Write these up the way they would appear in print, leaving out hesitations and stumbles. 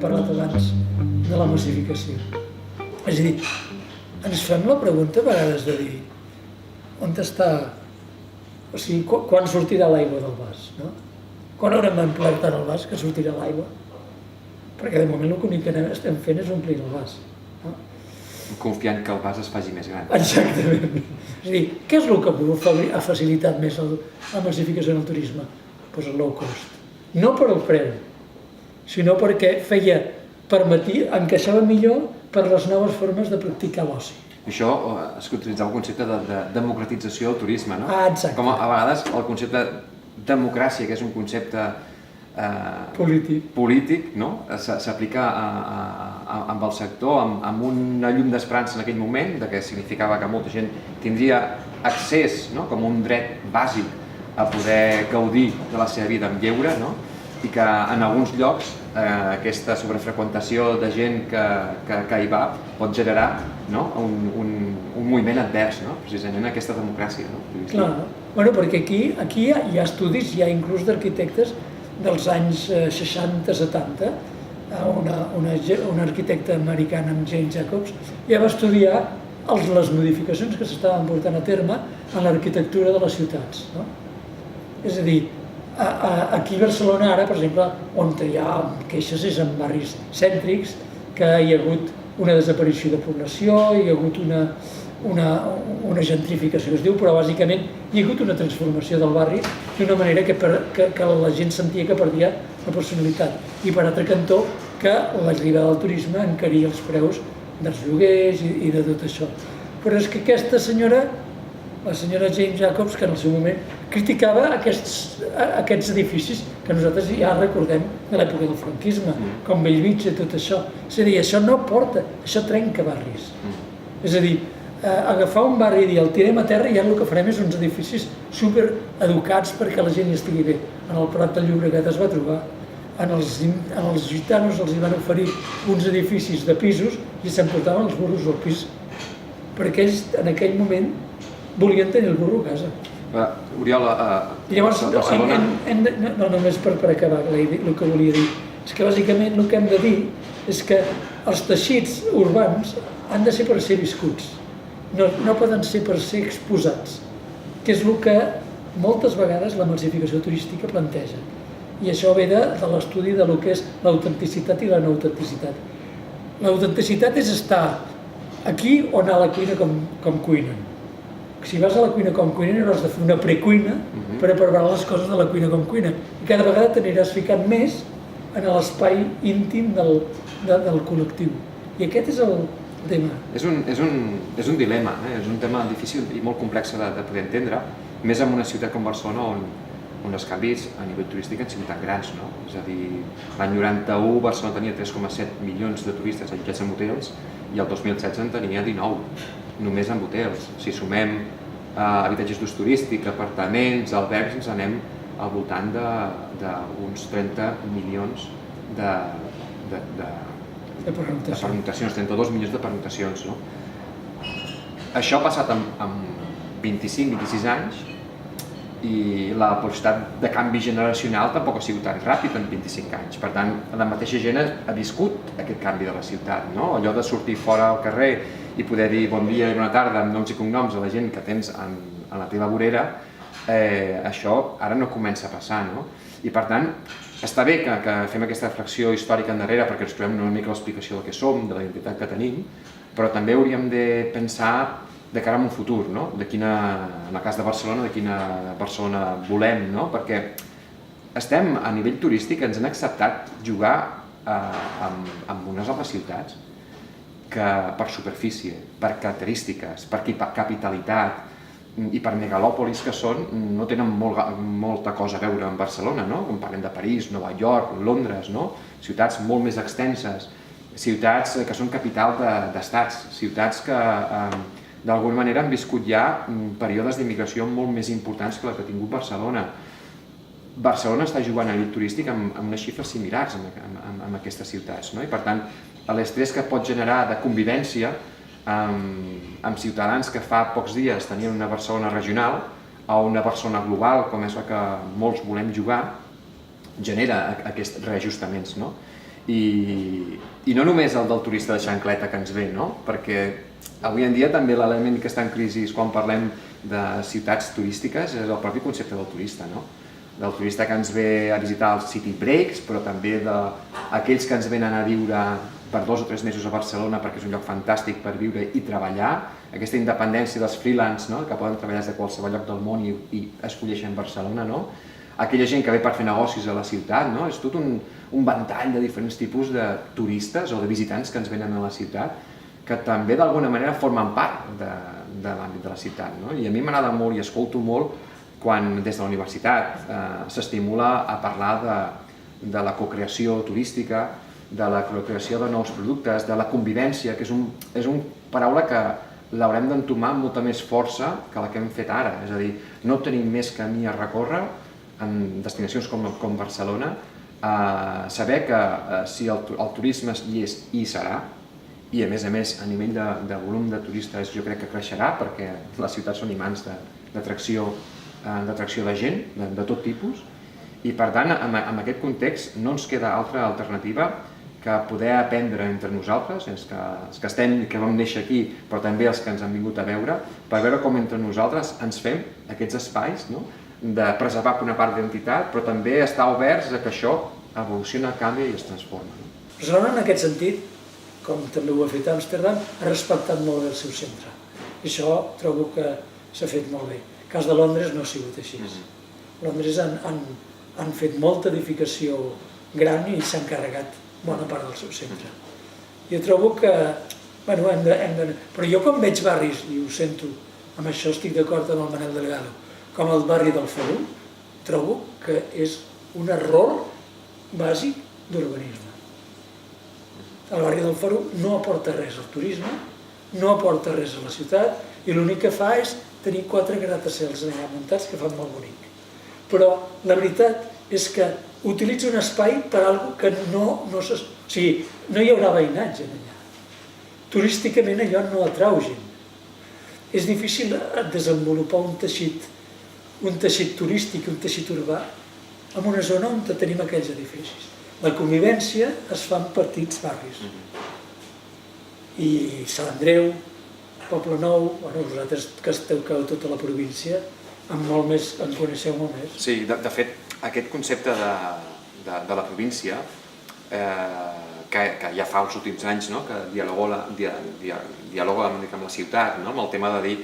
Parlat abans de la massificació. És a dir, ens fem la pregunta a vegades de dir on està, o sigui, quan sortirà l'aigua del vas, no? Quan haurem d'emplear tant el vas que sortirà l'aigua? Perquè de moment l'únic que estem fent és omplir el vas. No? Confiant que el vas es faci més gran. Exactament. És a dir, què és el que ha facilitat més la massificació en el turisme? Doncs el low cost. No per el preu, sinó perquè encaixava millor per les noves formes de practicar l'oci. Això és que utilitzava el concepte de democratització del turisme, no? Ah, exacte. Com a vegades el concepte de democràcia, que és un concepte polític, no? S'aplica amb el sector amb una llum d'esperança en aquell moment, que significava que molta gent tindria accés, no? Com un dret bàsic a poder gaudir de la seva vida amb lleure, no? I que en alguns llocs aquesta sobrefreqüentació de gent que hi va pot generar, no? un moviment advers, no? Precisament aquesta democràcia. No? Clar, perquè aquí hi ha estudis, hi ha inclús d'arquitectes dels anys 60-70, una arquitecta americana, Jane Jacobs, ja va estudiar les modificacions que s'estaven portant a terme en l'arquitectura de les ciutats. No? És a dir, aquí a Barcelona ara, per exemple, on hi ha queixes és en barris cèntrics, que hi ha hagut una desaparició de població, hi ha hagut una gentrificació, es diu, però bàsicament hi ha hagut una transformació del barri d'una manera que la gent sentia que perdia la personalitat. I per altre cantó, que l'arribada del turisme encaria els preus dels lloguers i de tot això. Però és que aquesta senyora, la senyora Jane Jacobs, que en el seu moment criticava aquests edificis que nosaltres ja recordem de l'època del franquisme, com Bellvitge i tot això. És a dir, això no porta, això trenca barris. És a dir, agafar un barri i dir el tirem a terra i ja el que farem és uns edificis supereducats perquè la gent hi estigui bé. En el Prat del Llobregat es va trobar, als gitanos els hi van oferir uns edificis de pisos i s'emportaven els burros al pis, perquè ells en aquell moment volien tenir el burro a casa. Oriol, llavors, no només per acabar el que volia dir, és que bàsicament el que hem de dir és que els teixits urbans han de ser per ser viscuts, no poden ser per ser exposats, que és el que moltes vegades la massificació turística planteja. I això ve de l'estudi de lo que és l'autenticitat i la no autenticitat. L'autenticitat és estar aquí o anar a la cuina com cuinen. Si vas a la cuina com cuinen hauràs de fer una precuina per a preparar les coses de la cuina com cuina. I cada vegada t'aniràs ficant més en l'espai íntim del col·lectiu. I aquest és el tema. És un dilema, és un tema difícil i molt complex de poder entendre, més en una ciutat com Barcelona on els canvis a nivell turístic han sigut tan grans, no? És a dir, l'any 91 Barcelona tenia 3,7 milions de turistes allotjats en hotels i el 2016 en tenia 19, només en hotels. Si sumem habitatges d'ús turístic, apartaments, albergs, ens anem al voltant d'uns 30 milions de pernoctacions, 32 milions de pernoctacions. No? Això ha passat amb 25-26 anys i la velocitat de canvi generacional tampoc ha sigut tan ràpid en 25 anys. Per tant, la mateixa gent ha viscut aquest canvi de la ciutat, no? Allò de sortir fora al carrer i poder dir bon dia i bona tarda amb noms i cognoms a la gent que tens en la teva vorera, això ara no comença a passar, no? I per tant, està bé que fem aquesta reflexió històrica endarrere perquè ens trobem una mica l'explicació del que som, de la identitat que tenim, però també hauríem de pensar de cara a un futur, no? En el cas de Barcelona, de quina Barcelona volem, no? Perquè estem a nivell turístic, ens han acceptat jugar amb unes altres ciutats que per superfície, per característiques, per capitalitat i per megalòpolis que són, no tenen molta cosa a veure amb Barcelona, no? Com parlem de París, Nova York, Londres, no? Ciutats molt més extenses, ciutats que són capital d'estats, ciutats que d'alguna manera han viscut ja períodes d'immigració molt més importants que la que ha tingut Barcelona. Barcelona està jugant a nivell turístic amb unes xifres similars amb aquestes ciutats, no? I per tant, l'estrès que pot generar de convivència amb ciutadans que fa pocs dies tenien una Barcelona regional a una Barcelona global, com és la que molts volem jugar, genera aquests reajustaments, no? I no només el del turista de xancleta que ens ve, no? Perquè avui en dia també l'element que està en crisi quan parlem de ciutats turístiques és el propi concepte del turista, no? Del turista que ens ve a visitar els city breaks, però també d'aquells que ens venen a viure per 2 o 3 mesos a Barcelona perquè és un lloc fantàstic per viure i treballar, aquesta independència dels freelance, no? Que poden treballar des de qualsevol lloc del món i escolleixen Barcelona, no? Aquella gent que ve per fer negocis a la ciutat, no? És tot un ventall de diferents tipus de turistes o de visitants que ens venen a la ciutat que també d'alguna manera formen part de l'àmbit de la ciutat, no? I a mi m'agrada molt i escolto molt quan des de la universitat s'estimula a parlar de la cocreació turística, de la creació de nous productes, de la convivència, que és una paraula que l'haurem d'entomar amb molta més força que la que hem fet ara. És a dir, no tenim més camí a recórrer en destinacions com Barcelona, saber que si el turisme hi és i hi serà, i a més a nivell de volum de turistes jo crec que creixerà perquè les ciutats són imants d'atracció de gent de tot tipus, i per tant en aquest context no ens queda altra alternativa que poder aprendre entre nosaltres, els que vam néixer aquí, però també els que ens han vingut a veure, per veure com entre nosaltres ens fem aquests espais, no? De preservar una part d'identitat, però també estar oberts a que això evoluciona, canvia i es transforma. Barcelona, en aquest sentit, com també ho ha fet Amsterdam, ha respectat molt bé el seu centre. I això trobo que s'ha fet molt bé. El cas de Londres no ha sigut així. Londres han fet molta edificació gran i s'han carregat bona part del seu centre. Jo trobo que, bueno, però jo quan veig barris, i ho sento, amb això estic d'acord amb el Manel Delgado, com el barri del Feliu, trobo que és un error bàsic d'urbanisme. El barri del Feliu no aporta res al turisme, no aporta res a la ciutat i l'únic que fa és tenir 4 gratacels allà muntats que fan molt bonic. Però la veritat és que utilitza un espai per a alguna cosa que o sigui, no hi haurà veïnatge allà. Turísticament allò no atrau gent. És difícil desenvolupar un teixit turístic, un teixit urbà, en una zona on tenim aquells edificis. La convivència es fa en petits barris. I Sant Andreu, Poble Nou, vosaltres que esteu a tota la província, en coneixeu molt més. Sí, de fet, aquest concepte de la província, que ja fa els últims anys que dialoga una mica amb la ciutat, amb el tema de dir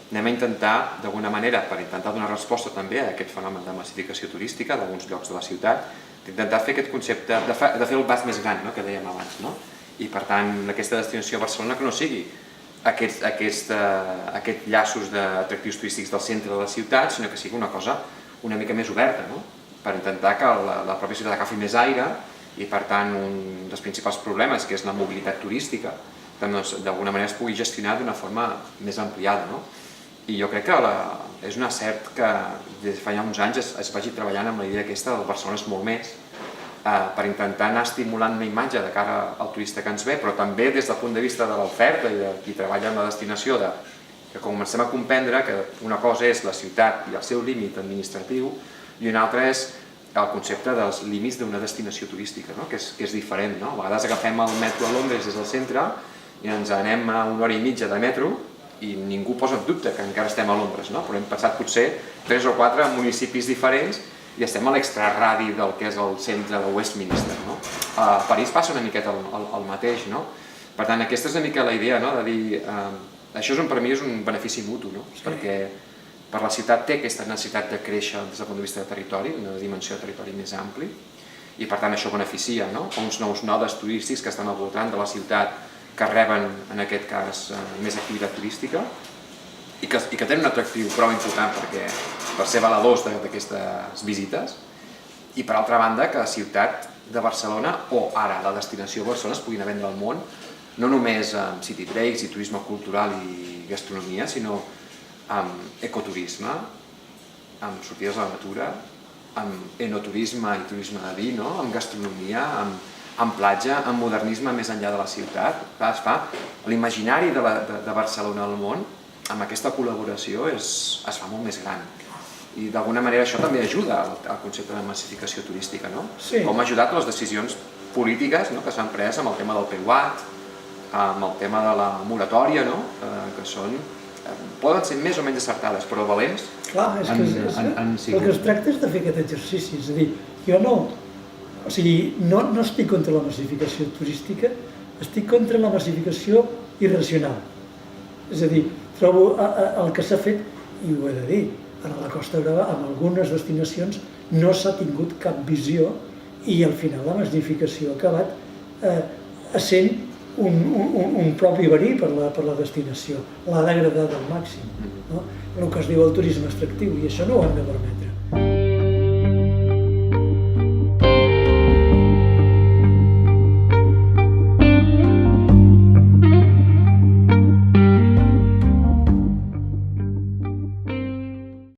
anem a intentar, d'alguna manera, per intentar donar resposta també a aquest fenomen de massificació turística d'alguns llocs de la ciutat, d'intentar fer aquest concepte, de fer el vas més gran, que dèiem abans, i per tant aquesta destinació a Barcelona que no sigui aquests llaços d'atractius turístics del centre de la ciutat, sinó que sigui una cosa una mica més oberta, per intentar que la pròpia ciutat agafi més aire i per tant un dels principals problemes, que és la mobilitat turística, d'alguna manera es pugui gestionar d'una forma més ampliada. I jo crec que és un acert que des de fa ja uns anys es vagi treballant amb la idea aquesta del Barcelona és molt més, per intentar anar estimulant una imatge de cara al turista que ens ve, però també des del punt de vista de l'oferta i de qui treballa en la destinació, que comencem a comprendre que una cosa és la ciutat i el seu límit administratiu i una altra és el concepte dels límits d'una destinació turística, que és diferent. A vegades agafem el metro a Londres des del centre i ens anem a 1 hora i mitja de metro i ningú posa en dubte que encara estem a Londres, però hem passat potser 3 o 4 municipis diferents i estem a l'extraradi del que és el centre de Westminster. A París passa una miqueta el mateix. Per tant, aquesta és una mica la idea de dir això per mi és un benefici mutu, perquè per la ciutat té aquesta necessitat de créixer des del punt de vista de territori, una dimensió de territori més ampli, i per tant això beneficia uns nous nodes turístics que estan al voltant de la ciutat que reben, en aquest cas, més activitat turística i que tenen un atractiu prou important per ser valedors d'aquestes visites i, per altra banda, que la ciutat de Barcelona o ara la destinació de Barcelona es puguin vendre al món no només amb city breaks i turisme cultural i gastronomia, sinó amb ecoturisme, amb sortides a la natura, amb enoturisme i turisme de vi, no? Amb gastronomia, amb platja, amb modernisme més enllà de la ciutat. Es fa l'imaginari de Barcelona al món, amb aquesta col·laboració es fa molt més gran. I d'alguna manera això també ajuda al concepte de massificació turística, no? Sí. Com ha ajudat les decisions polítiques que s'han pres amb el tema del PUAT, amb el tema de la moratòria, que poden ser més o menys acertades, però valents Clar, és que han el sigut. que es tracta és de fer aquest exercici, és a dir, jo no estic contra la massificació turística, estic contra la massificació irracional. És a dir, trobo el que s'ha fet, i ho he de dir, a la Costa Brava, en algunes destinacions, no s'ha tingut cap visió i al final la massificació ha acabat essent un propi verí per la destinació, l'ha degradada al màxim, no? El que es diu el turisme extractiu, i això no ho hem de permetre.